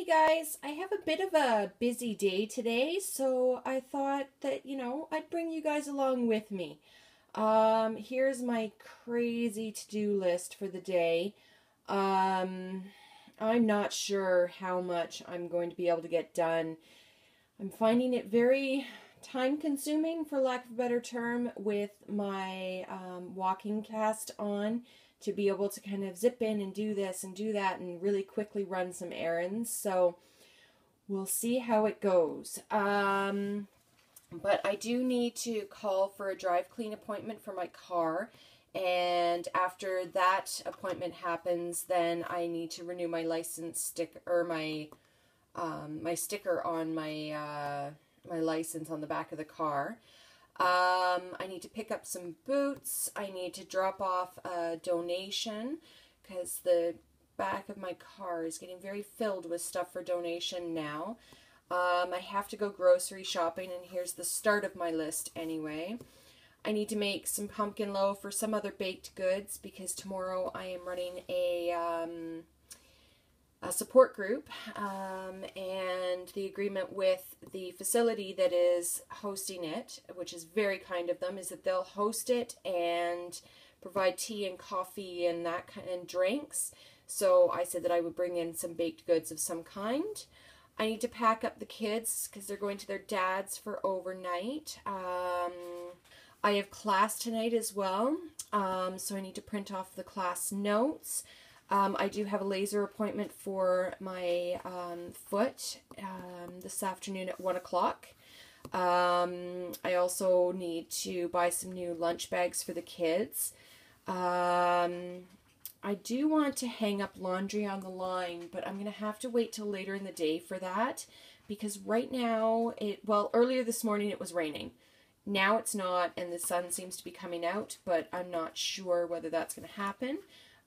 Hey guys, I have a bit of a busy day today, so I thought that, I'd bring you guys along with me. Here's my crazy to-do list for the day. I'm not sure how much I'm going to be able to get done. I'm finding it very time-consuming, for lack of a better term, with my walking cast on, to be able to kind of zip in and do this and do that and really quickly run some errands. So we'll see how it goes. But I do need to call for a drive clean appointment for my car. And after that appointment happens, then I need to renew my license sticker, or my sticker on my my license on the back of the car. I need to pick up some boots. I need to drop off a donation because the back of my car is getting very filled with stuff for donation now. I have to go grocery shopping, and here's the start of my list anyway. I need to make some pumpkin loaf or some other baked goods because tomorrow I am running a support group, and the agreement with the facility that is hosting it, which is very kind of them, is that they'll host it and provide tea and coffee and that kind and drinks. So I said that I would bring in some baked goods of some kind. I need to pack up the kids because they're going to their dad's for overnight. I have class tonight as well, so I need to print off the class notes. I do have a laser appointment for my foot this afternoon at 1 o'clock. I also need to buy some new lunch bags for the kids. I do want to hang up laundry on the line, but I'm going to have to wait till later in the day for that because right now, earlier this morning it was raining. Now it's not, and the sun seems to be coming out, but I'm not sure whether that's going to happen.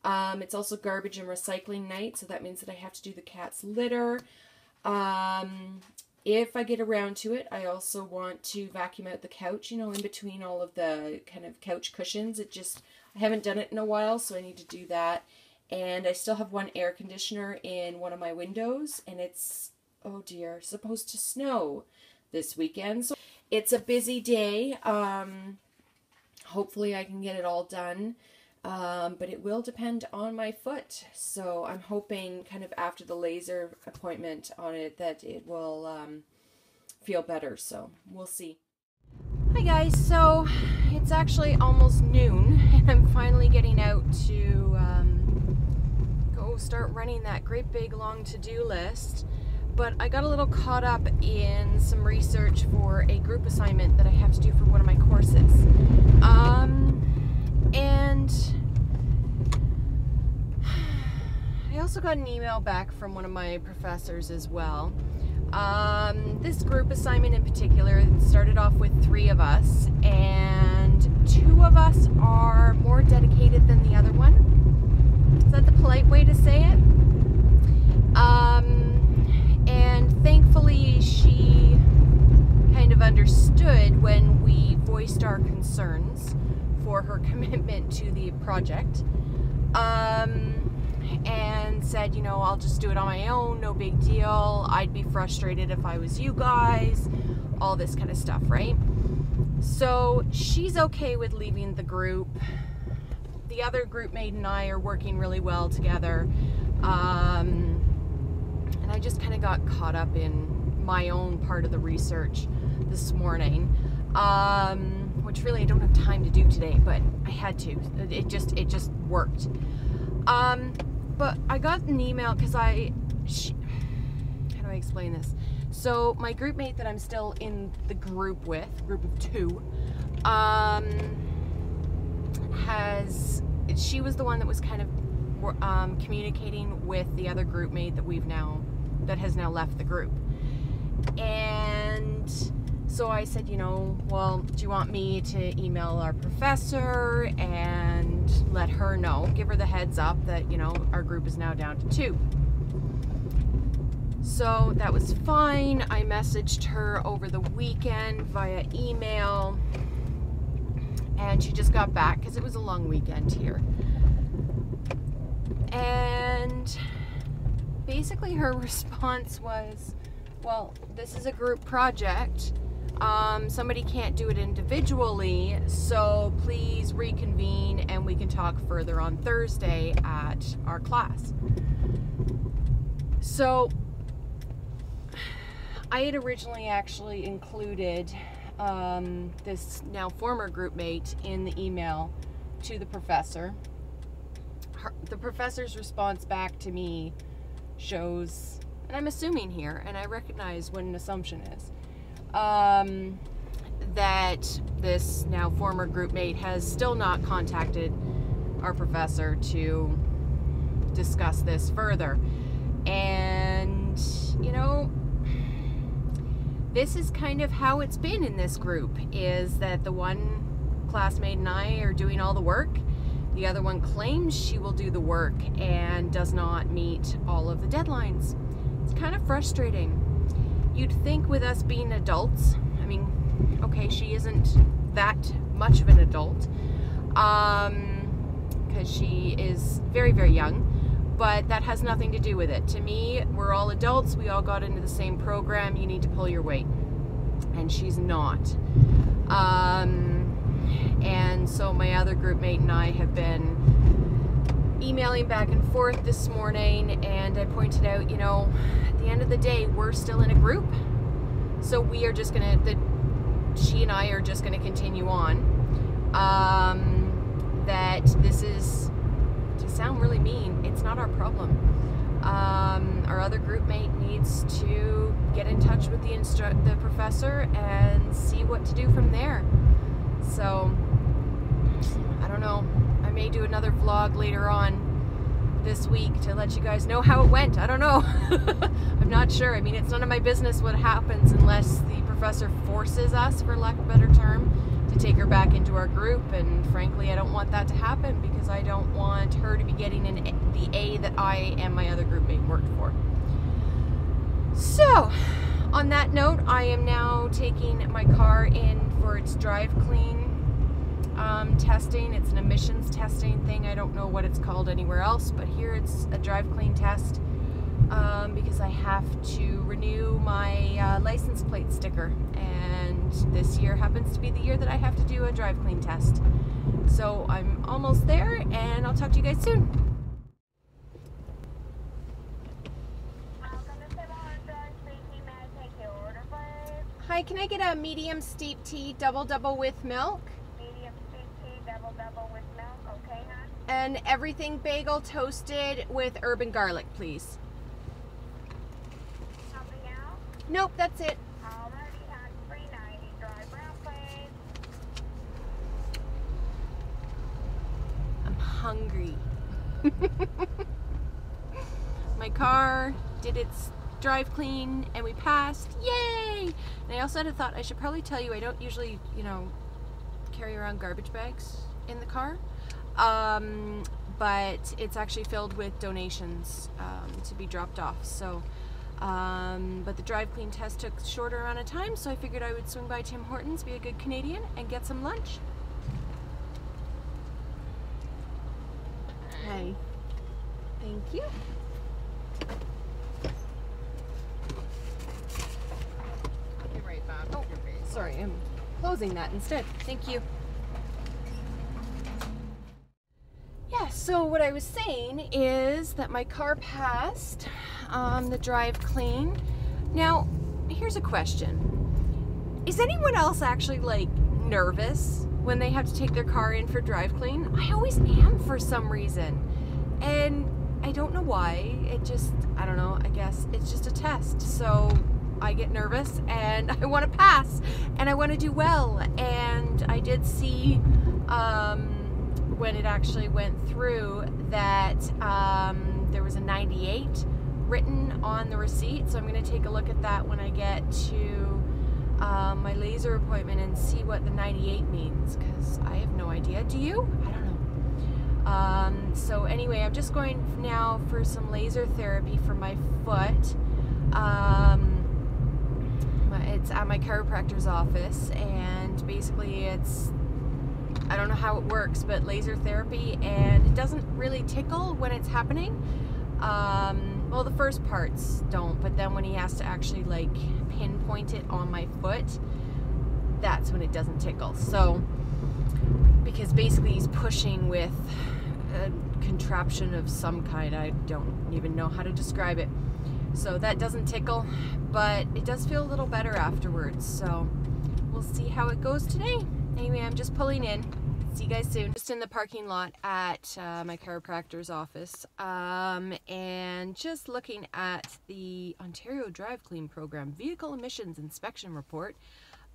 It's also garbage and recycling night, so that means that I have to do the cat's litter. If I get around to it, I also want to vacuum out the couch, in between all of the kind of couch cushions. I haven't done it in a while, so I need to do that. And I still have one air conditioner in one of my windows, and it's, oh dear, supposed to snow this weekend. So it's a busy day. Hopefully I can get it all done. But it will depend on my foot. So I'm hoping kind of after the laser appointment on it that it will feel better. So we'll see. Hi guys, so it's actually almost noon and I'm finally getting out to go start running that great big long to-do list. But I got a little caught up in some research for a group assignment that I have to do for one of my courses. And I also got an email back from one of my professors as well. This group assignment in particular started off with 3 of us, and 2 of us are more dedicated than the other one. Is that the polite way to say it? And thankfully she kind of understood when we voiced our concerns for her commitment to the project, and said, I'll just do it on my own, no big deal. I'd be frustrated if I was you guys, all this kind of stuff, right? So she's okay with leaving the group. The other group mate and I are working really well together, and I just kind of got caught up in my own part of the research this morning, which really I don't have time to do today, but I had to. It just worked. But I got an email because how do I explain this? So my group mate that I'm still in the group with, group of 2, she was the one that was kind of communicating with the other group mate that has now left the group. And so I said, well, do you want me to email our professor and let her know, give her the heads up that, our group is now down to 2. So that was fine. I messaged her over the weekend via email, and she just got back because it was a long weekend here. And basically her response was, well, this is a group project. Somebody can't do it individually, so please reconvene and we can talk further on Thursday at our class. So I had originally actually included this now former group mate in the email to the professor. The professor's response back to me shows, and I'm assuming here, and I recognize what an assumption is, that this now former group mate has still not contacted our professor to discuss this further. And, you know, this is kind of how it's been in this group, is that the one classmate and I are doing all the work. The other one claims she will do the work and does not meet all of the deadlines. It's kind of frustrating. You'd think with us being adults, I mean, okay, she isn't that much of an adult, because she is very, very young, but that has nothing to do with it. To me, we're all adults, we all got into the same program, you need to pull your weight. And she's not. And so my other group mate and I have been emailing back and forth this morning, and I pointed out, you know, at the end of the day, we're still in a group. So we are just gonna, she and I are just gonna continue on. That this is, to sound really mean, it's not our problem. Our other group mate needs to get in touch with the professor and see what to do from there. So, I don't know. I may do another vlog later on this week to let you guys know how it went. I don't know. I'm not sure. I mean, it's none of my business what happens unless the professor forces us, for lack of a better term, to take her back into our group. And frankly, I don't want that to happen because I don't want her to be getting the A that I and my other group mate worked for. So, on that note, I am now taking my car in for its drive clean testing. It's an emissions testing thing. I don't know what it's called anywhere else, but here it's a drive clean test because I have to renew my license plate sticker, and this year happens to be the year that I have to do a drive clean test. So I'm almost there, and I'll talk to you guys soon. Hi, can I get a medium steep tea, double with milk? Medium steep tea, double with milk, okay, hon? And everything bagel toasted with herb and garlic, please. Something else? Nope, that's it. Alrighty, hon, $3.90, dry brown, please. I'm hungry. My car did its drive clean and we passed. Yay! And I also had a thought, I should probably tell you, I don't usually, you know, carry around garbage bags in the car. But it's actually filled with donations to be dropped off. So, but the drive clean test took a shorter amount of time, so I figured I would swing by Tim Hortons, be a good Canadian, and get some lunch. Hi. Thank you. Oh, sorry, I'm closing that instead. Thank you. Yeah, so what I was saying is that my car passed the drive clean. Now, here's a question. Is anyone else actually, like, nervous when they have to take their car in for drive clean? I always am for some reason. And I don't know why. It just, I don't know, I guess it's just a test. So I get nervous and I want to pass and I want to do well. And I did see when it actually went through that there was a 98 written on the receipt. So I'm going to take a look at that when I get to my laser appointment and see what the 98 means, because I have no idea. Do you? I don't know. So anyway, I'm just going now for some laser therapy for my foot. It's at my chiropractor's office, and basically it's, I don't know how it works, but laser therapy, and it doesn't really tickle when it's happening. Well, the first parts don't, but then when he has to actually like pinpoint it on my foot, that's when it doesn't tickle. So, because basically he's pushing with a contraption of some kind, I don't even know how to describe it. So that doesn't tickle, but it does feel a little better afterwards. So we'll see how it goes today. Anyway, I'm just pulling in. See you guys soon. Just in the parking lot at my chiropractor's office, and just looking at the Ontario Drive Clean Program Vehicle Emissions Inspection Report.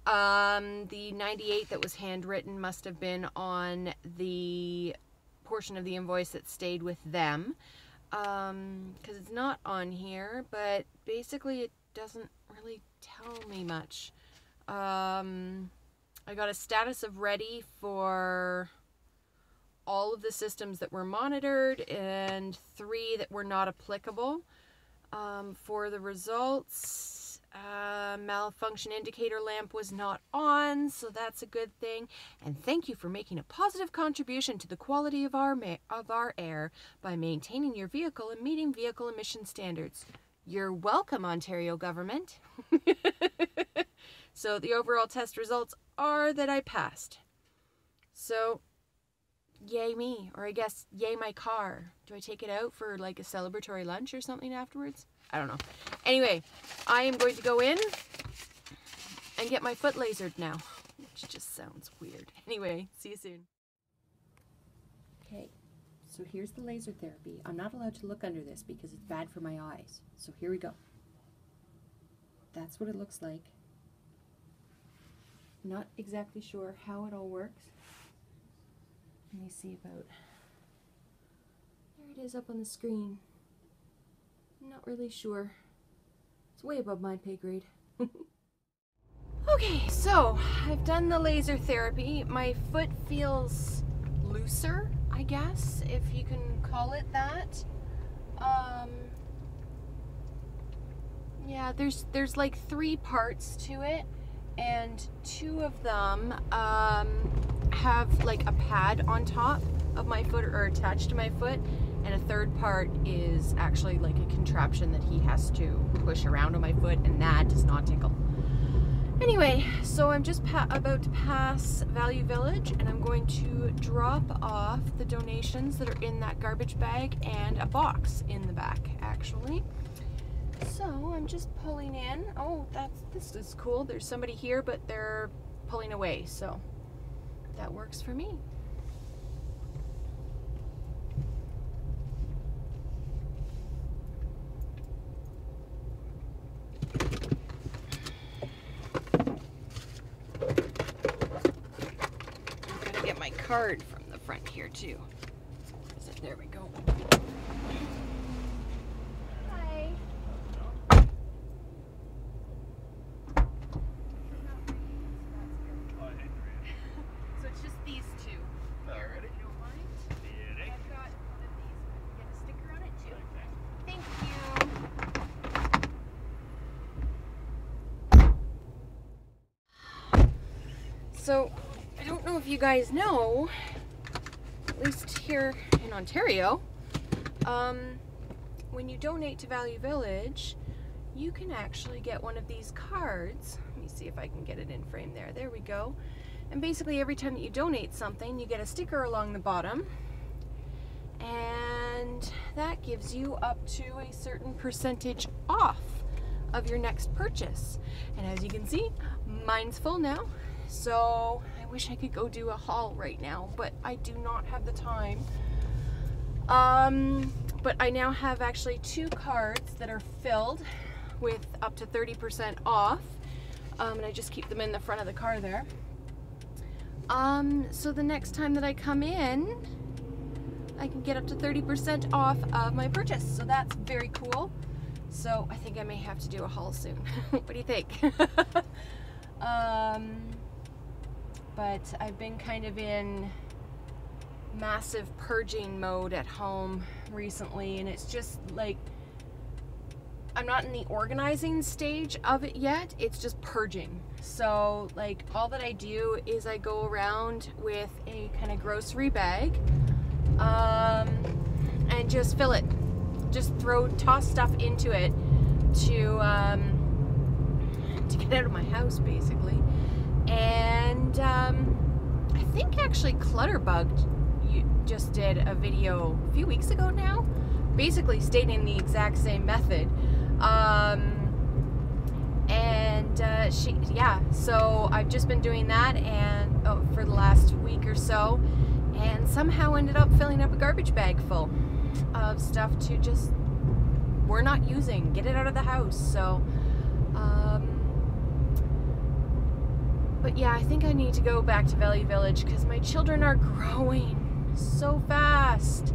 The 98 that was handwritten must have been on the portion of the invoice that stayed with them, because it's not on here, but basically it doesn't really tell me much. I got a status of ready for all of the systems that were monitored and 3 that were not applicable. For the results, malfunction indicator lamp was not on, so that's a good thing. And thank you for making a positive contribution to the quality of our air by maintaining your vehicle and meeting vehicle emission standards. You're welcome, Ontario government. So the overall test results are that I passed. So, yay me, or I guess yay my car. Do I take it out for like a celebratory lunch or something afterwards? I don't know. Anyway, I am going to go in and get my foot lasered now, which just sounds weird. Anyway, see you soon. Okay, so here's the laser therapy. I'm not allowed to look under this because it's bad for my eyes. So here we go. That's what it looks like. Not exactly sure how it all works. Let me see about... There it is up on the screen. Not really sure. It's way above my pay grade. Okay, so I've done the laser therapy. My foot feels looser, I guess, if you can call it that. Yeah, there's like 3 parts to it. And 2 of them have like a pad on top of my foot or attached to my foot, and a 3rd part is actually like a contraption that he has to push around on my foot, and that does not tickle. Anyway, so I'm just about to pass Value Village, and I'm going to drop off the donations that are in that garbage bag and a box in the back, actually. So I'm just pulling in. Oh, this is cool. There's somebody here, but they're pulling away, so that works for me. I'm gonna get my card from the front here too. So there we go. So, I don't know if you guys know, at least here in Ontario, when you donate to Value Village, you can actually get one of these cards. Let me see if I can get it in frame there. There we go. And basically every time that you donate something, you get a sticker along the bottom. And that gives you up to a certain percentage off of your next purchase. And as you can see, mine's full now. So I wish I could go do a haul right now, but I do not have the time. But I now have actually 2 cards that are filled with up to 30% off. And I just keep them in the front of the car there. So the next time that I come in, I can get up to 30% off of my purchase. So that's very cool. So I think I may have to do a haul soon. What do you think? But I've been kind of in massive purging mode at home recently, and it's just like, I'm not in the organizing stage of it yet, it's just purging. So like all that I do is I go around with a kind of grocery bag and just fill it just toss stuff into it to get out of my house, basically. And I think actually Clutterbug just did a video a few weeks ago now, basically stating the exact same method. So I've just been doing that and for the last week or so, and somehow ended up filling up a garbage bag full of stuff to just, we're not using, get it out of the house. So but yeah, I think I need to go back to Valley Village because my children are growing so fast,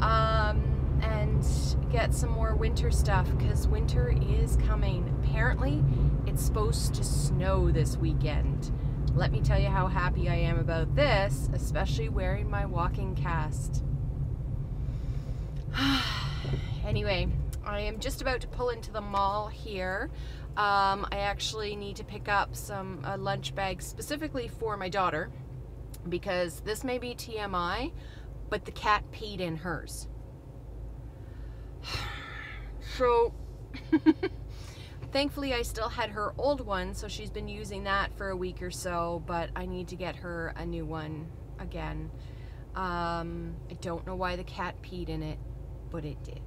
and get some more winter stuff because winter is coming. Apparently it's supposed to snow this weekend. Let me tell you how happy I am about this, especially wearing my walking cast. Anyway, I am just about to pull into the mall here. I actually need to pick up some lunch bags specifically for my daughter, because this may be TMI, but the cat peed in hers. So thankfully I still had her old one, so she's been using that for a week or so, but I need to get her a new one again. I don't know why the cat peed in it, but it did.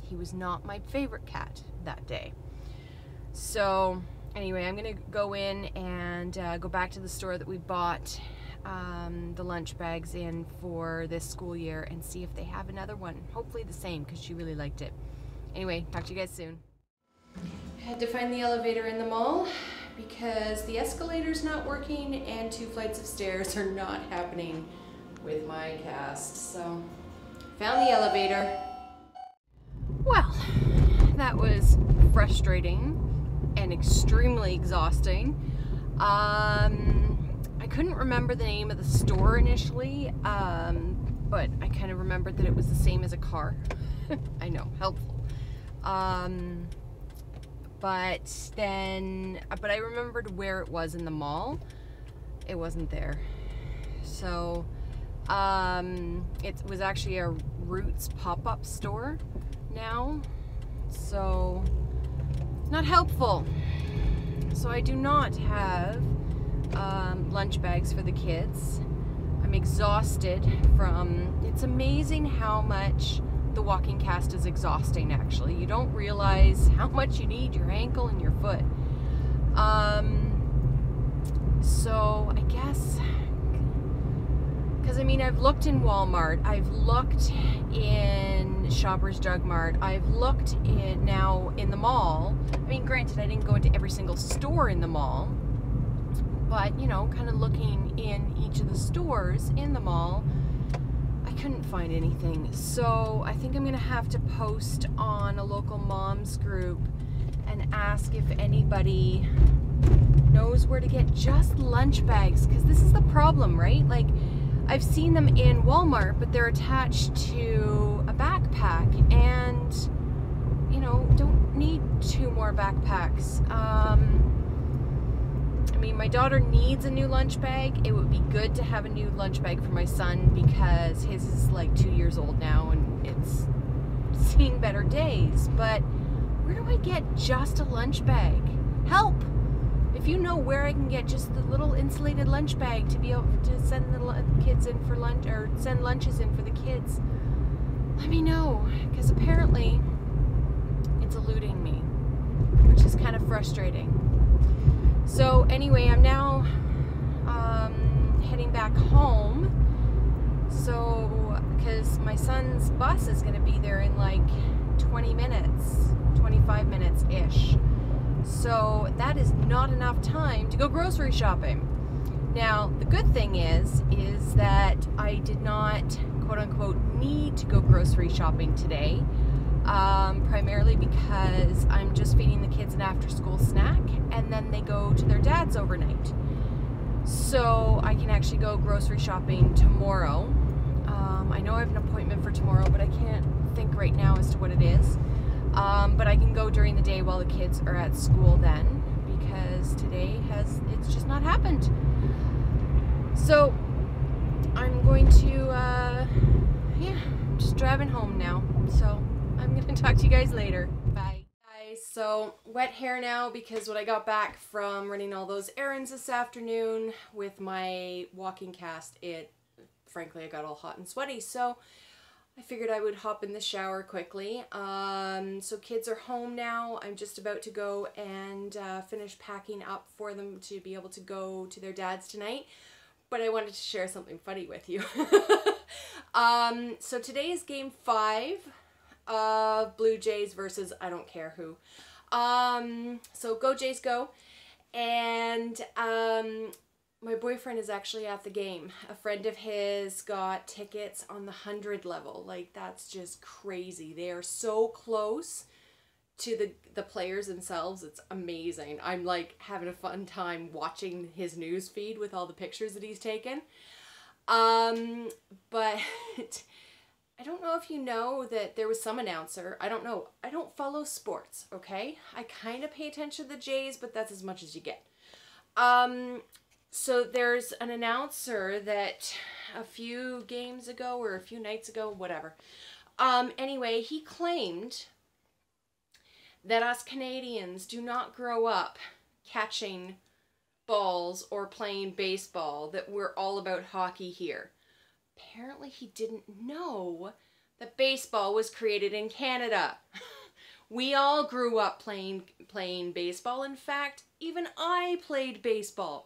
He was not my favorite cat that day. So anyway, I'm gonna go in and go back to the store that we bought the lunch bags in for this school year and see if they have another one. Hopefully the same, because she really liked it. Anyway, talk to you guys soon. I had to find the elevator in the mall because the escalator's not working and 2 flights of stairs are not happening with my cast. So found the elevator. Well, that was frustrating and extremely exhausting. I couldn't remember the name of the store initially, but I kind of remembered that it was the same as a car. I know, helpful. But I remembered where it was in the mall. It wasn't there. So, it was actually a Roots pop-up store now. So, not helpful. So I do not have lunch bags for the kids. I'm exhausted from, it's amazing how much the walking cast is exhausting actually. You don't realize how much you need your ankle and your foot. So I guess, because I mean I've looked in Walmart, I've looked in Shoppers Drug Mart, I've looked now in the mall. I mean, granted I didn't go into every single store in the mall, but you know, kind of looking in each of the stores in the mall, I couldn't find anything. So I think I'm gonna have to post on a local moms group and ask if anybody knows where to get just lunch bags, because this is the problem, right? Like, I've seen them in Walmart, but they're attached to a backpack, and you know, don't need 2 more backpacks. I mean, my daughter needs a new lunch bag. It would be good to have a new lunch bag for my son because his is like 2 years old now and it's seen better days. But where do I get just a lunch bag? Help! If you know where I can get just the little insulated lunch bag to be able to send the kids in for lunch, or send lunches in for the kids, let me know, because apparently it's eluding me, which is kind of frustrating. So anyway, I'm now heading back home, so because my son's bus is going to be there in like 20 minutes, 25 minutes ish. So that is not enough time to go grocery shopping. Now, the good thing is that I did not, quote unquote, need to go grocery shopping today, primarily because I'm just feeding the kids an after-school snack, and then they go to their dad's overnight. So I can actually go grocery shopping tomorrow. I know I have an appointment for tomorrow, but I can't think right now as to what it is. But I can go during the day while the kids are at school then, because today it's just not happened. So I'm going to, yeah, just driving home now. So I'm gonna talk to you guys later. Bye. Guys, so wet hair now because when I got back from running all those errands this afternoon with my walking cast, frankly, I got all hot and sweaty, so I figured I would hop in the shower quickly. So kids are home now. I'm just about to go and finish packing up for them to be able to go to their dad's tonight. But I wanted to share something funny with you. So today is game 5 of Blue Jays versus I don't care who. So go Jays go. And my boyfriend is actually at the game. A friend of his got tickets on the 100 level. Like, that's just crazy. They are so close to the players themselves. It's amazing. I'm like having a fun time watching his news feed with all the pictures that he's taken. But I don't know if you know that there was some announcer. I don't know. I don't follow sports, okay? I kind of pay attention to the Jays, but that's as much as you get. So there's an announcer that a few games ago or a few nights ago, whatever. Anyway, he claimed that us Canadians do not grow up catching balls or playing baseball, that we're all about hockey here. Apparently he didn't know that baseball was created in Canada. We all grew up playing baseball. In fact, even I played baseball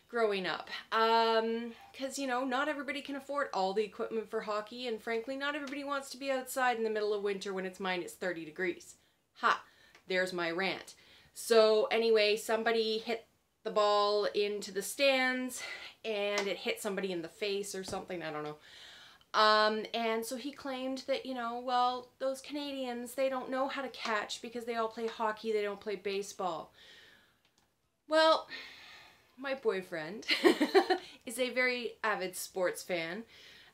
growing up. Because, you know, not everybody can afford all the equipment for hockey, and frankly, not everybody wants to be outside in the middle of winter when it's minus 30 degrees. Ha! There's my rant. So anyway, somebody hit the ball into the stands, and it hit somebody in the face or something, I don't know. And so he claimed that, you know, well, those Canadians, they don't know how to catch because they all play hockey, they don't play baseball. Well, my boyfriend is a very avid sports fan,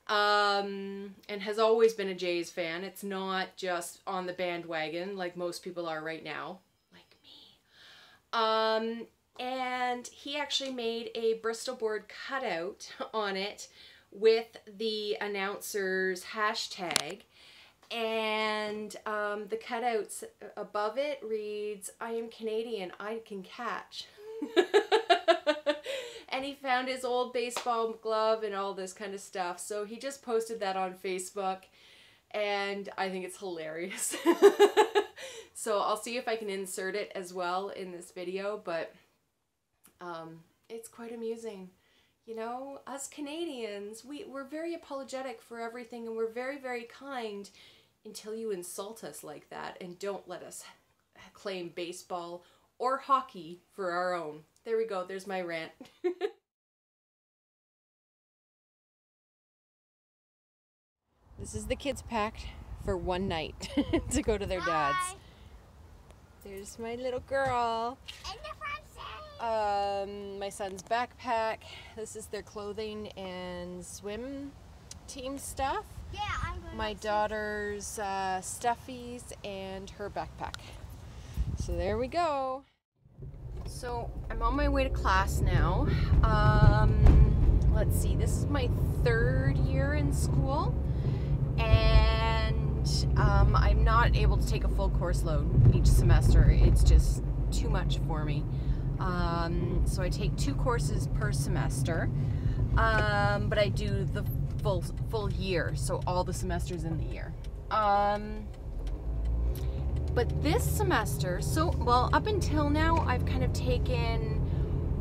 and has always been a Jays fan. It's not just on the bandwagon like most people are right now, like me. And he actually made a Bristol board cutout on it with the announcer's hashtag, and the cutouts above it reads, "I am Canadian, I can catch." And he found his old baseball glove and all this kind of stuff. So he just posted that on Facebook, and I think it's hilarious. So I'll see if I can insert it as well in this video, but it's quite amusing. You know, us Canadians, we're very apologetic for everything, and we're very, very kind until you insult us like that and don't let us claim baseball or hockey for our own. There we go. There's my rant. This is the kids packed for one night to go to their dad's. Hi. There's my little girl. And the front My son's backpack. This is their clothing and swim team stuff. Yeah, I'm going My daughter's stuffies and her backpack. So there we go. So I'm on my way to class now. Let's see, this is my 3rd year in school, and I'm not able to take a full course load each semester. It's just too much for me. So I take 2 courses per semester, but I do the full year, so all the semesters in the year. But this semester, well, up until now, I've kind of taken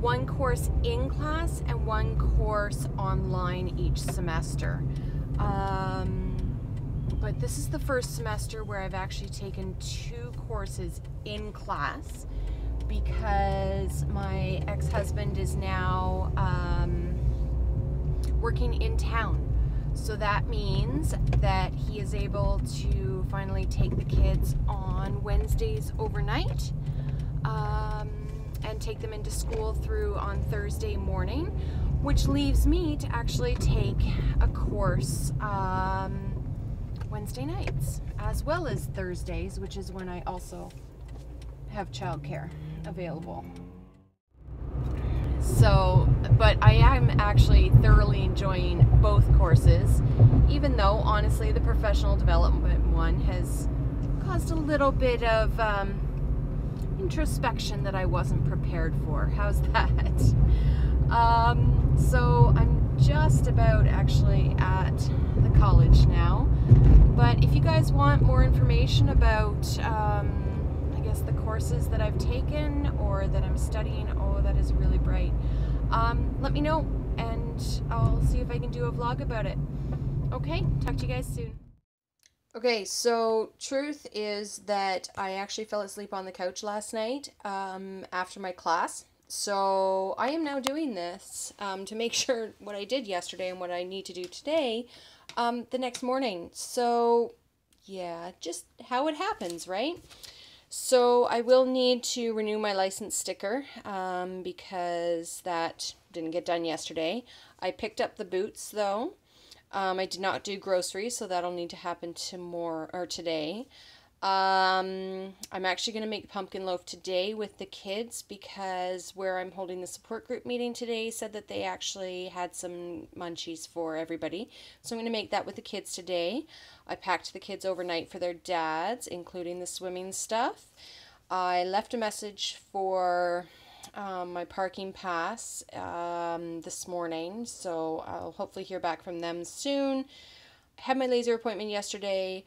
1 course in class and 1 course online each semester. But this is the first semester where I've actually taken 2 courses in class, because my ex-husband is now working in town. So that means that he is able to finally take the kids on Wednesdays overnight, and take them into school through on Thursday morning, which leaves me to actually take a course Wednesday nights, as well as Thursdays, which is when I also have childcare available. So, but I am actually thoroughly enjoying both courses, even though honestly the professional development one has caused a little bit of introspection that I wasn't prepared for. How's that? So I'm just about actually at the college now. But if you guys want more information about, I guess, the courses that I've taken or that I'm studying, oh, that is really bright, let me know and I'll see if I can do a vlog about it. Okay, talk to you guys soon. Okay, so truth is that I actually fell asleep on the couch last night after my class. So I am now doing this to make sure what I did yesterday and what I need to do today the next morning. So yeah, just how it happens, right? So I will need to renew my license sticker because that didn't get done yesterday. I picked up the boots though. I did not do groceries, so that'll need to happen tomorrow or today. I'm actually going to make pumpkin loaf today with the kids because where I'm holding the support group meeting today said that they actually had some munchies for everybody. So I'm going to make that with the kids today. I packed the kids overnight for their dads, including the swimming stuff. I left a message for my parking pass this morning, so I'll hopefully hear back from them soon. I had my laser appointment yesterday.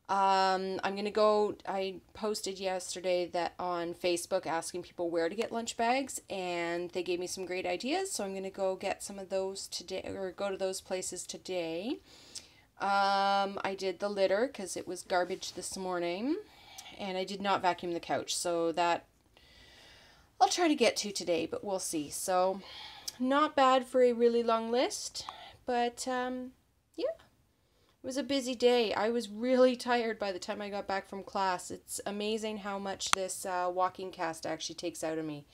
I'm gonna go, I posted yesterday that on Facebook asking people where to get lunch bags, and they gave me some great ideas, so I'm gonna go get some of those today, or go to those places today. I did the litter because it was garbage this morning, and I did not vacuum the couch, so that I'll try to get to today, but we'll see. So not bad for a really long list, but yeah. It was a busy day. I was really tired by the time I got back from class. It's amazing how much this walking cast actually takes out of me.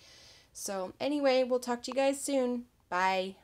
So anyway, we'll talk to you guys soon. Bye.